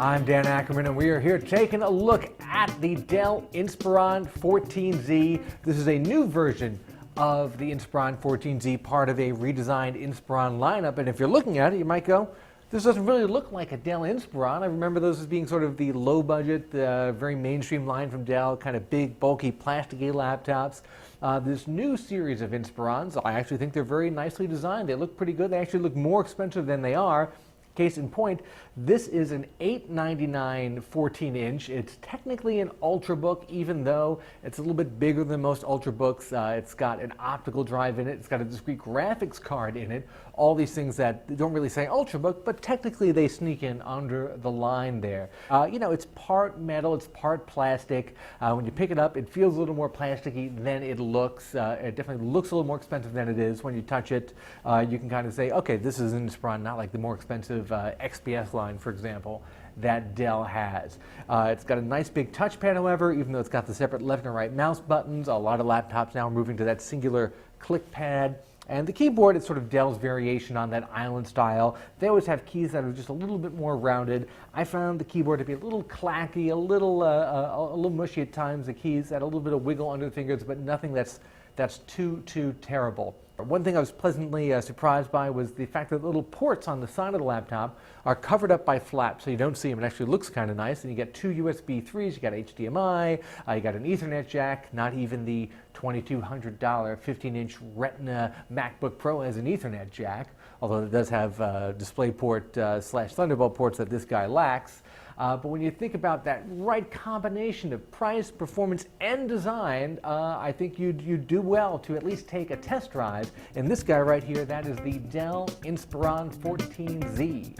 I'm Dan Ackerman, and we are here taking a look at the Dell Inspiron 14z. This is a new version of the Inspiron 14z, part of a redesigned Inspiron lineup. And if you're looking at it, you might go, this doesn't really look like a Dell Inspiron. I remember those as being sort of the low-budget, very mainstream line from Dell, kind of big, bulky, plasticky laptops. This new series of Inspirons, I actually think they're very nicely designed. They look pretty good. They actually look more expensive than they are. Case in point, this is an $899 14-inch. It's technically an Ultrabook, even though it's a little bit bigger than most Ultrabooks. It's got an optical drive in it. It's got a discrete graphics card in it. All these things that don't really say Ultrabook, but technically they sneak in under the line there. You know, it's part metal, it's part plastic. When you pick it up, it feels a little more plasticky than it looks. It definitely looks a little more expensive than it is. When you touch it, you can kind of say, okay, this is an Inspiron, not like the more expensive XPS line, for example, that Dell has. It's got a nice big touchpad, however, even though it's got the separate left and right mouse buttons. A lot of laptops now are moving to that singular click pad. And the keyboard is sort of Dell's variation on that island style. They always have keys that are just a little bit more rounded. I found the keyboard to be a little clacky, a little mushy at times. The keys had a little bit of wiggle under the fingers, but nothing that's too terrible. One thing I was pleasantly surprised by was the fact that the little ports on the side of the laptop are covered up by flaps, so you don't see them. It actually looks kind of nice. And you get two USB 3s, you got HDMI, you got an Ethernet jack. Not even the $2,200 15-inch Retina MacBook Pro has an Ethernet jack, although it does have DisplayPort / Thunderbolt ports that this guy lacks. But when you think about that right combination of price, performance, and design, I think you'd do well to at least take a test drive. And this guy right here, that is the Dell Inspiron 14z.